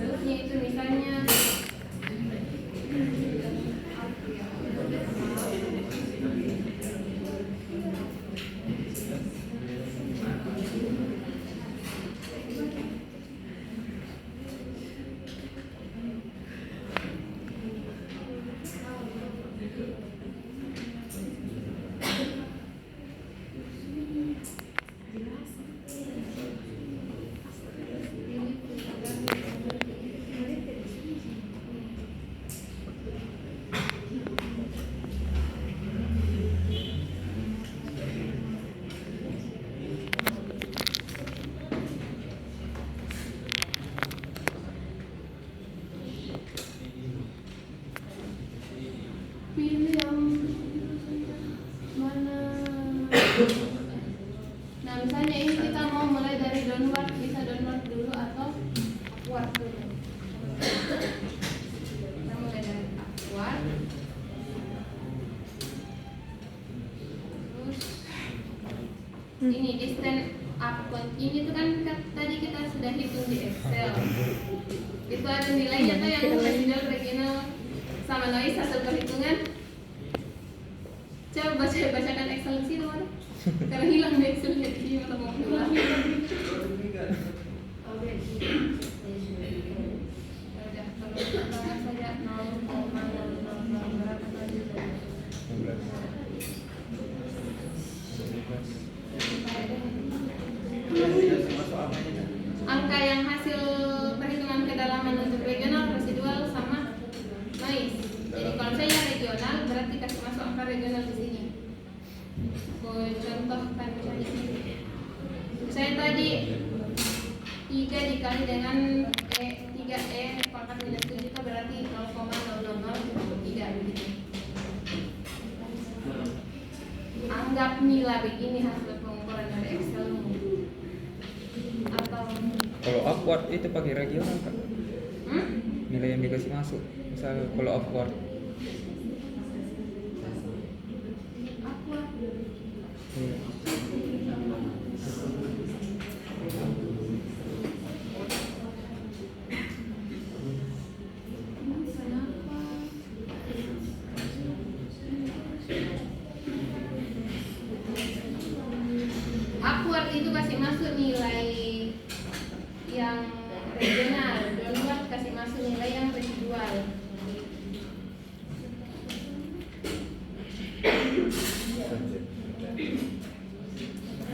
Excelnya itu misalnya pilih yang mana. Nah misalnya ini kita mau mulai dari downward, bisa downward dulu atau upward dulu. Kita mulai dari upward. Terus ini distance up continue itu kan tadi kita sudah hitung di Excel. Itu ada nilainya tuh yang residual, regional sama noise hasil perhitungan. Coba bacakan Excel di sini mana? Karena hilang di Excel jadi kalau mau pulang. Udah kalau kita saja 0,000 berapa tadi? Angka yang hasil perhitungan kedalaman untuk regional, residual sama noise. Jadi kalau saya regional berarti kasih masuk angka regional di sini. Contohkan misalnya saya tadi 3 dikali dengan 3E pangkat minus 7 itu berarti 0,00003 begitu. Anggap nilai begini hasil pengukuran dari Excel. Atau kalau upward itu pakai regional kan? Nilai yang dikasih masuk. Misal kalau upward. Iya. Upward itu kasih masuk nilai yang regional, downward kasih masuk nilai yang residual.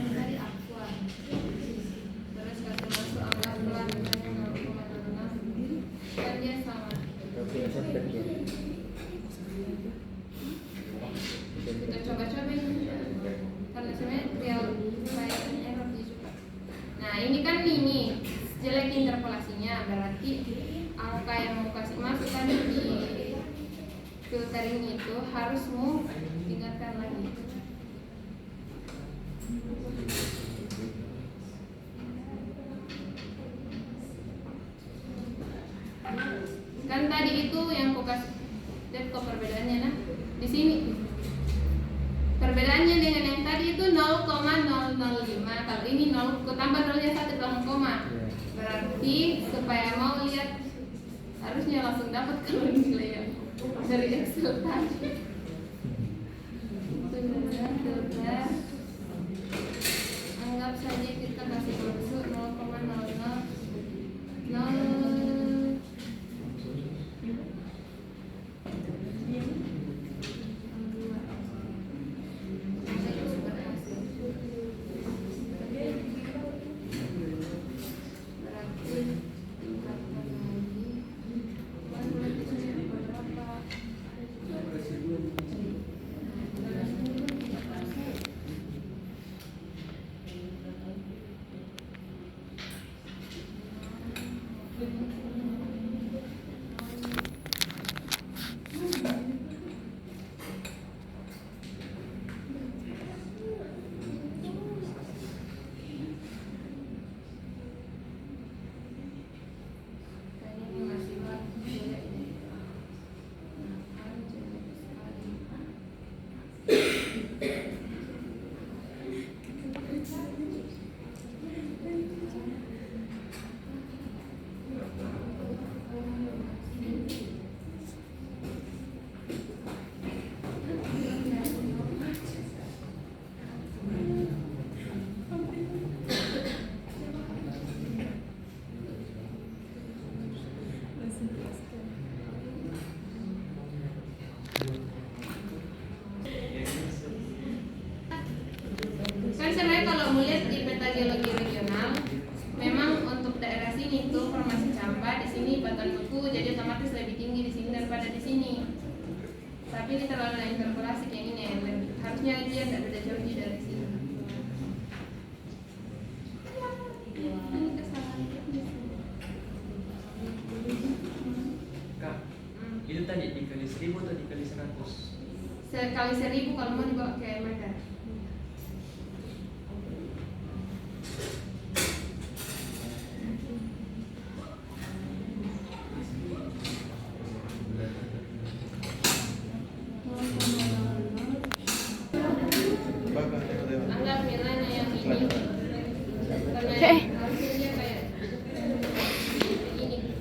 Dari upward, terus kasih masuk angka pelan misalnya 0,06 dan dia sama. Kita coba-coba karena sebenarnya real trial and error juga. Nah ini kan ini jelek interpolasinya, berarti angka yang mau kasih masuk kan di filtering itu harus mau tingkatkan lagi. Kan tadi itu yang kau kasih, lihat kok perbedaannya nah di sini. Perbedaannya dengan yang tadi itu 0,005. Kalau ini 0, tambah nolnya 1 dalam koma. Berarti supaya mau lihat harusnya langsung dapat kalau nilai yang dari Excel tadi. Sudah. Anggap saja kita kasih masuk 0,00. sini batuan beku, jadi otomatis lebih tinggi di sini daripada di sini. Tapi ini terlalu interpolasi yang ini harusnya dia tidak beda jauh dari sini. Ini kesalahan di sini. Kak, itu tadi dikali 1000 atau dikali 100? Sekali 1000 kalau mau dibawa ke meter. Anggap nilainya yang ini. Harusnya dia kayak ini.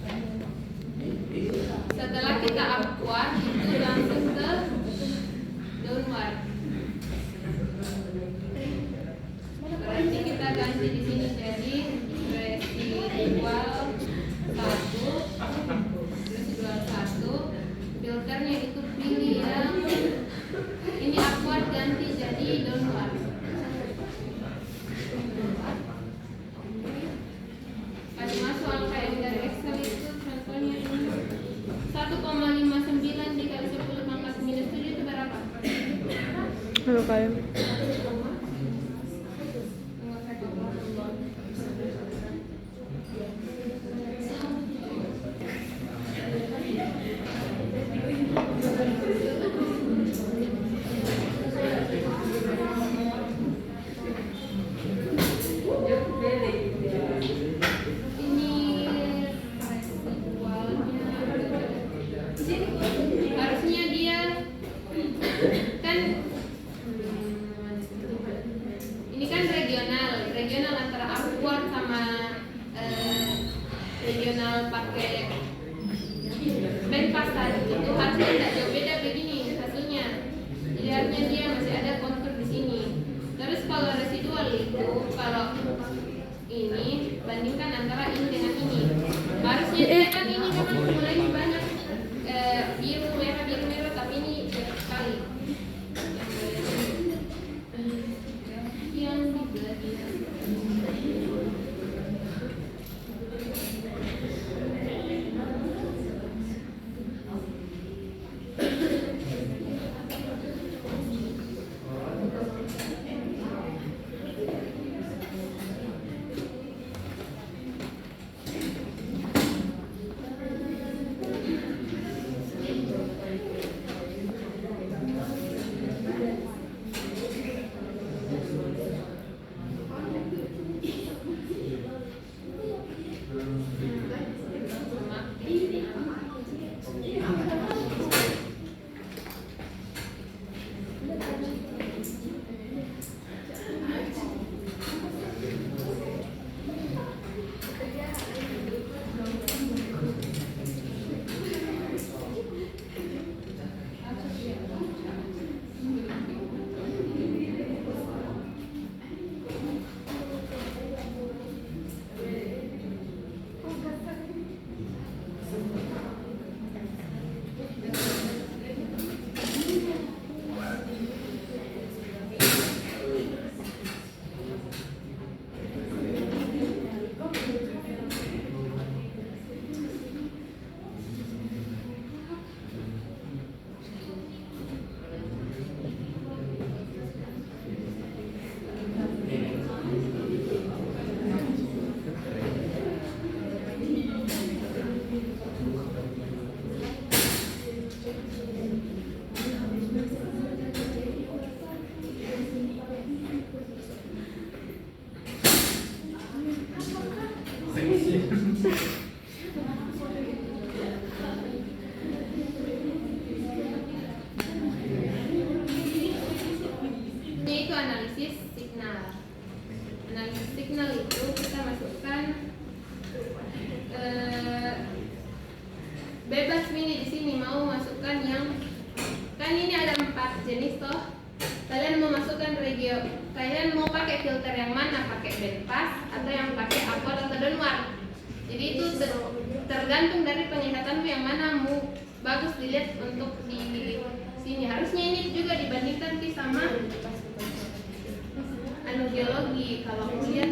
Setelah kita upward itu langsung ke downward. Berarti kita ganti di sini jadi residual 1, filternya itu pilih yang ini upward ganti jadi downward. Kasih masuk angka yang dari Excel itu contohnya 1,59 dikali 10 pangkat minus 7 itu berapa? Halo kalian. Harusnya dia kan ini kan regional antara upward sama regional pakai band pas tadi itu harusnya tidak jauh beda begini hasilnya. Jadi harusnya dia masih ada kontur di sini. Terus kalau residual itu kalau ini bandingkan antara ini dengan ini. Harusnya dia kan ini memang mulai banyak biru merah tapi ini banyak sekali. Yang di belakang. Ini itu analisis signal. Analisis signal itu kita masukkan bebas ini di sini mau masukkan yang kan ini ada 4 jenis toh. Kalian mau masukkan regio, kalian mau pakai filter yang mana? Pakai band pass atau yang pakai upward atau downward? Jadi itu tergantung dari penglihatanmu yang mana mau bagus dilihat untuk di sini. Harusnya ini juga dibandingkan sama geologi. Kalau lihat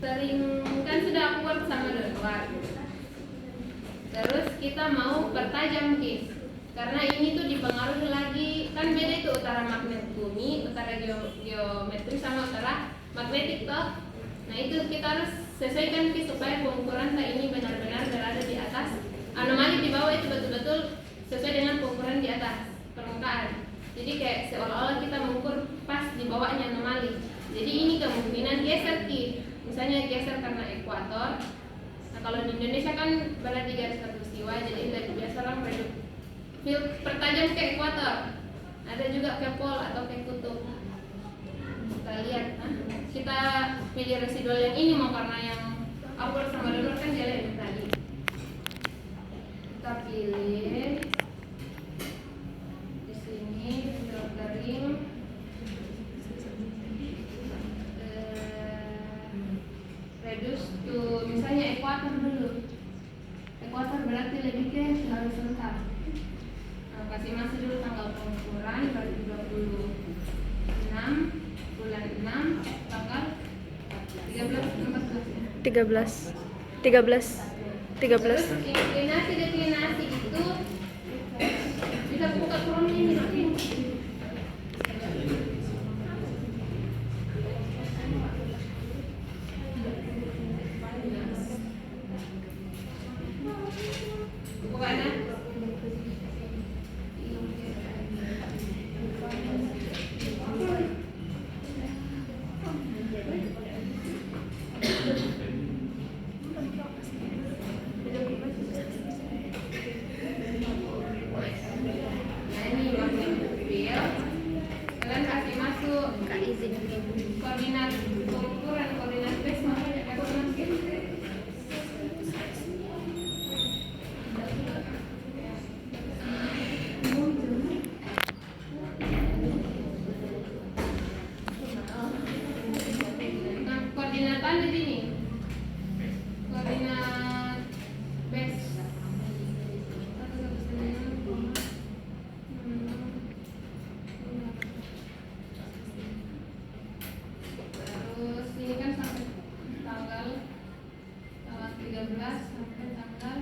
Sering kan sudah aku buat sama downward. Terus kita mau pertajam Ki. Karena ini tuh dipengaruhi lagi, kan beda itu utara magnet bumi, utara geometri sama utara magnetik toh. Nah itu kita harus sesuaikan Ki supaya pengukuran ini benar-benar berada di atas. Anomali di bawah itu betul-betul sesuai dengan pengukuran di atas permukaan. Jadi kayak seolah-olah kita mengukur pas di bawahnya anomali. Jadi ini kemungkinan geser Ki. Misalnya geser karena ekuator. Nah kalau di Indonesia kan berarti garis khatulistiwa, jadi lebih biasa orang field pertajam ke ekuator. Ada juga ke pol atau ke kutub. Kita lihat, kita pilih residual yang ini mau karena yang upward sama downward kan dia lebih tadi. Kita pilih di sini filtering. Reduce to misalnya ekuator dulu. Ekuator berarti lebih ke horizontal. Nah, kasih masih dulu tanggal pengukuran berarti 26 bulan 6 tanggal 13 Terus deklinasi itu bisa buka kurang ini nanti. Koordinat pengukuran, koordinat base makanya koordinatan di sini. Koordinat base. Terus ini kan sampai tanggal 13 sampai tanggal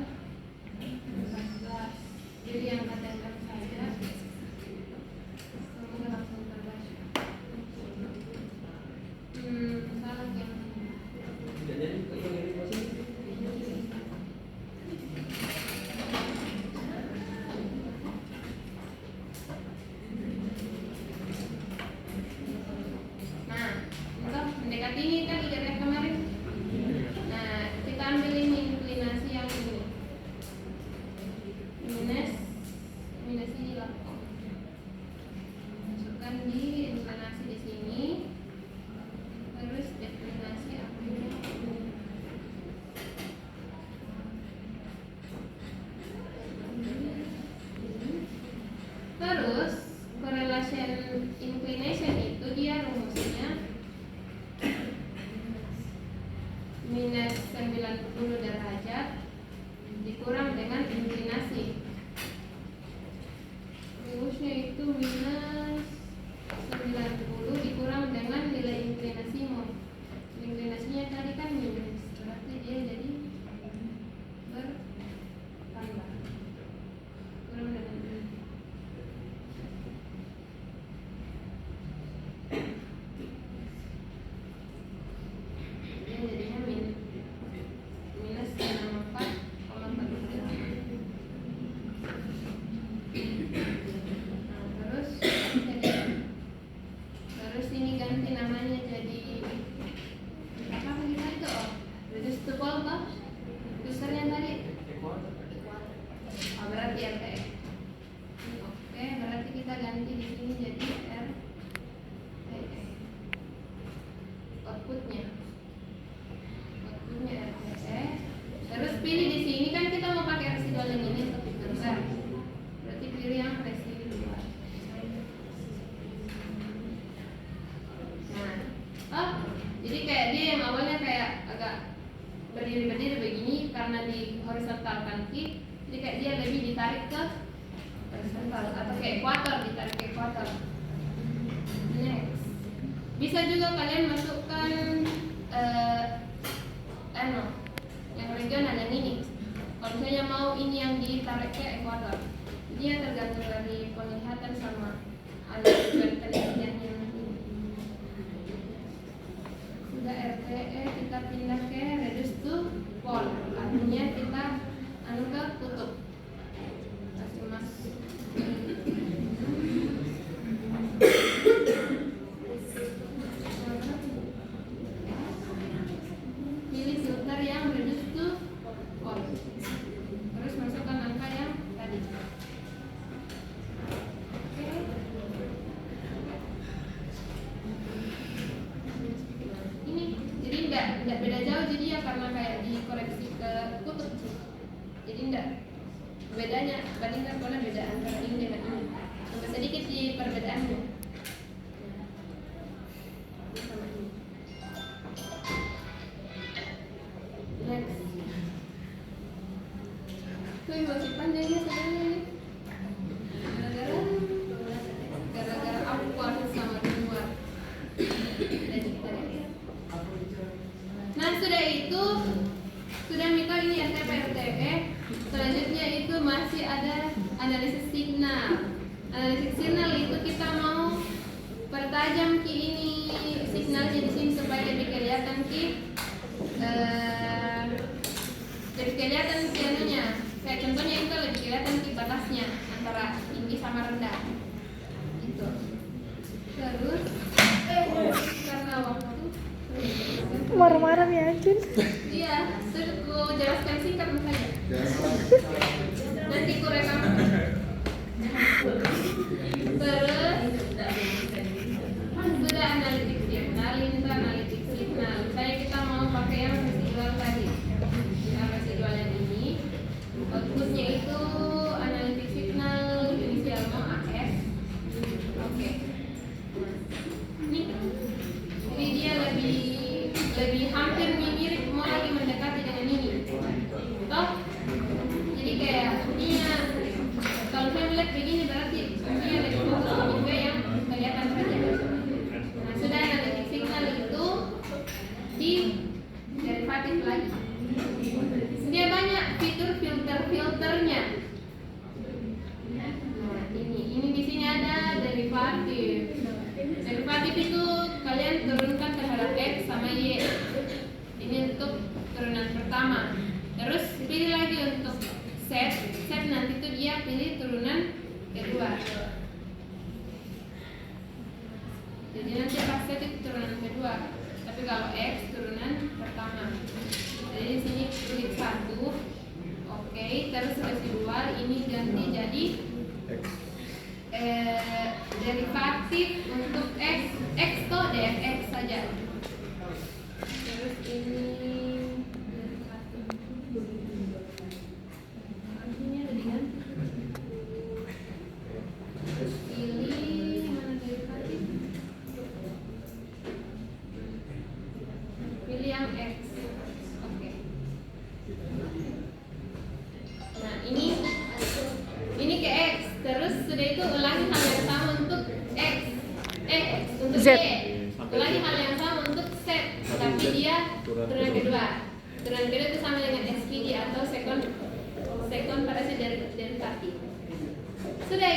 14. Jadi yang katakan saja semoga langsung terbaca. Salah yang mendekati ini kan IRF kemarin. Nah, kita ambil ini inklinasi yang ini. Minus ini lah. Masukkan di inklinasi di sini. Terus deklinasi akhirnya. Terus correlation inclination itu dia rumusnya minus 90 derajat dikurang dengan inklinasi. Rumusnya itu minus 90 dikurang dengan nilai inklinasimu. Inklinasinya tadi kan minus, berarti dia jadi bertambah. Kurang dengan ini. Jadinya minus 64,43. Terus ini ganti namanya jadi apa kita itu? Reducible toh? Usernya tadi? Oh, berarti RTX. Oke, berarti kita ganti di sini jadi RTX. Outputnya RTX. Terus pilih di sini kan kita mau pakai residual yang ini untuk filter. Berarti pilih yang residual. Nah, jadi kayak dia yang awalnya kayak agak berdiri begini karena di horizontal kan Ki. Jadi kayak dia lebih ditarik ke horizontal atau ke ekuator, ditarik ke ekuator. Next. Bisa juga kalian masukkan sesuaikan sama tujuan penelitiannya nanti. Sudah RTE kita pindah ke reduce to pol, artinya kita ke kutub. Kasih mas. Pilih filter yang reduce to pol. Terus masukkan angka yang tadi. Oke. Ini jadi enggak beda jauh jadi ya karena kayak dikoreksi ke kutub. Jadi enggak bedanya bandingkan kalau beda antara ini dengan ini. Sampai sedikit di perbedaannya. Sama ini. Next. Tuh masih panjang ya sebenarnya ini. Gara-gara aku harus sama dua. Nah sudah itu sudah Mika ini RTP RTE. Selanjutnya itu masih ada analisis signal. Analisis signal itu kita mau pertajam ki ini signalnya di sini supaya lebih kelihatan ki lebih kelihatan ki anunya. Kayak contohnya itu lebih kelihatan ki batasnya antara tinggi sama rendah. Itu. Terus karena waktu Marah-marah nih Ajun. iya, terus ku jelaskan singkat saja. Nanti ku rekam. Terus sudah analitik signal, ini tuh analitik signal. Misalnya kita mau pakai yang residual tadi. Yang residual yang ini, outputnya itu analitik signal inisial mau AS. Oke. Ini dia lebih hampir mirip mau lagi mendekati dengan ini. Toh? Jadi kayak ini ya, kalau saya melihat begini berarti ini lebih fokus juga yang kelihatan saja. Nah sudah analitik signal itu di derivatif lagi. Dia banyak fitur filternya. Nah ini di sini ada derivatif. Derivatif itu kalian turunkan terhadap X sama Y. Ini untuk turunan pertama. Terus pilih lagi untuk set nanti itu dia pilih turunan kedua. Jadi nanti pas set itu turunan kedua. Tapi kalau X turunan pertama. Jadi di sini klik 1. Oke, terus residual ini ganti jadi derivatif untuk X to dfx saja. Terus ini derivatif. Artinya ada diganti. Terus pilih mana derivatif? Pilih yang X. Oke. Nah ini ke X. Terus sudah itu ulangi hal yang sama untuk X. Untuk Z. Y. Ulangi hal yang sama untuk Z. Tapi dia turunan kedua. Turunan kedua itu sama dengan SPD atau second parasi derivatif. Sudah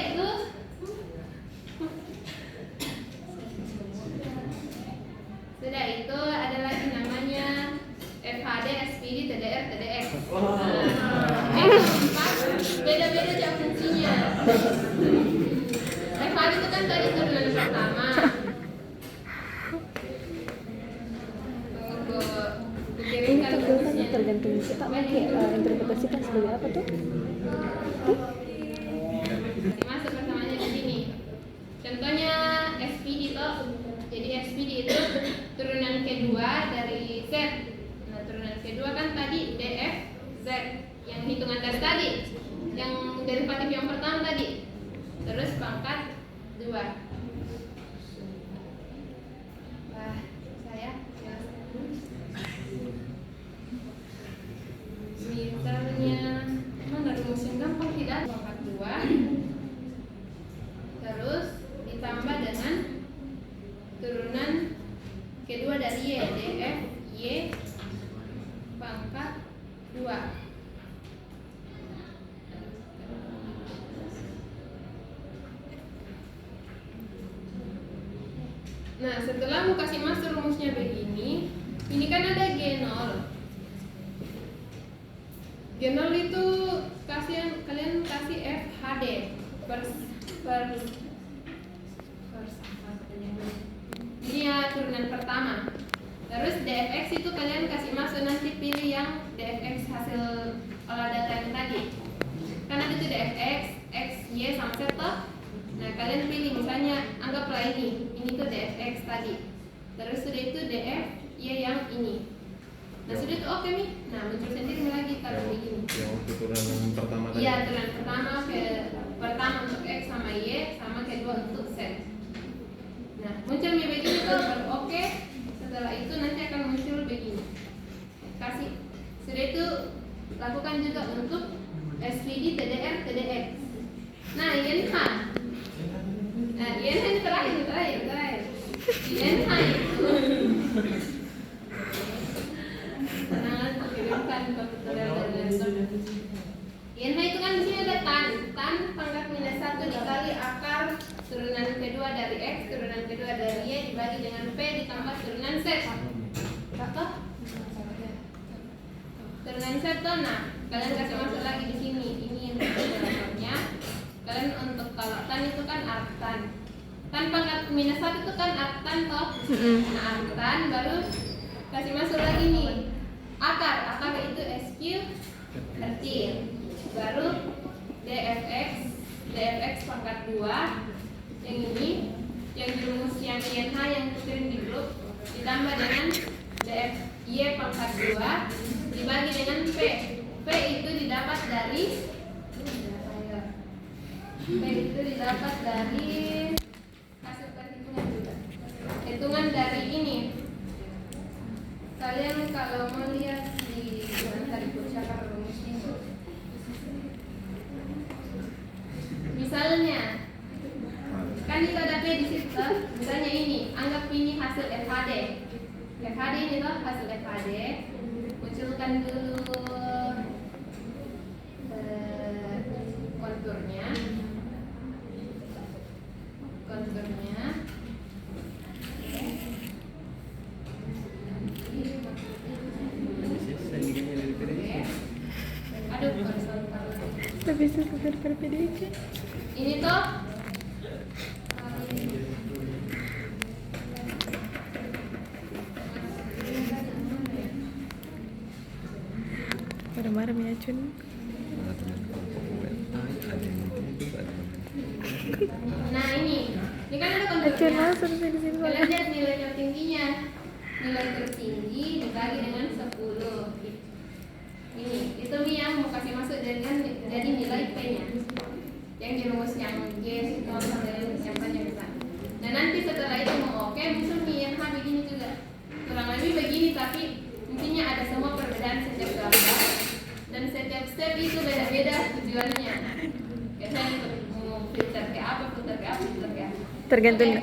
itu ada lagi namanya FHD, SPD, TDR, TDX. Beda-beda aja fungsinya. FHD itu kan tadi turunan pertama. Ini tuh kan tergantung kita pakai interpretasikan sebagai apa tuh? Masuk persamanya di sini. Contohnya SPD itu, jadi SPD itu turunan kedua dari Z. Nah turunan kedua kan tadi DF Z yang hitungan dari tadi, yang derivatif yang pertama tadi. Terus pangkat 2. Wah, saya misalnya mana rumus yang gampang tidak? Pangkat 2. Terus ditambah dengan turunan kedua dari Y, DF Y pangkat 2. Kalau mau kasih masuk rumusnya begini, ini kan ada G0. G0 itu kalian kasih FHD per ini ya turunan pertama. Terus dfx itu kalian kasih masuk, nanti pilih yang dfx hasil olah data yang tadi. Karena itu dfx, x, y sama z toh. Nah kalian pilih misalnya anggaplah ini tuh dfx tadi. Terus sudah itu df y yang ini. Nah sudah itu oke nih. Nah muncul sendiri lagi taruh begini. Yang turunan pertama tadi. Iya turunan pertama untuk x sama y, sama kedua untuk z. Nah muncul begini tuh baru oke. Setelah itu nanti akan muncul begini. Kasih sudah itu lakukan juga untuk SVD, TDR, TDX. Nah INH. Nah INH ini terakhir. INH itu tenangan kirimkan komputer dan laptop. INH itu kan di sini ada tan pangkat minus 1 dikali akar turunan kedua dari x, turunan kedua dari y dibagi dengan p ditambah turunan z. Apa? Turunan z tuh, nah kalian kasih masuk lagi di sini. Ini yang operatornya. Kalian untuk kalau tan itu kan arctan. Tan pangkat minus 1 itu kan arctan toh. Nah arctan baru kasih masuk lagi nih. Akar itu SQ tertil. Baru dfx pangkat 2 yang ini, yang rumus yang INH yang kirim di grup ditambah dengan dfy pangkat 2 dibagi dengan p. P itu didapat dari hasil perhitungan juga. Hitungan dari ini. Kalian kalau mau lihat di tadi percakapan rumusnya itu, misalnya kan itu ada P di situ, misalnya ini, anggap ini hasil FHD. FHD ini loh hasil FHD. Munculkan dulu konturnya. Aduh, Tapi sebentar PDIC. ini tuh Marah-marah ya Cun. nah ini kan ada Acun konturnya. masuk di sini. Kalian lihat nilai tertingginya. Nilai tertinggi dibagi dengan 10. Ini itu nih yang mau kasih masuk jadi nilai P-nya. Yang di rumus yang G itu sampai yang banyak besar. Nah nanti setelah itu mau oke muncul nih yang H begini juga. Kurang lebih begini, tapi intinya ada semua perbedaan setiap gambar dan setiap step itu beda-beda tujuannya. Kayak saya mau filter ke apa. Tergantung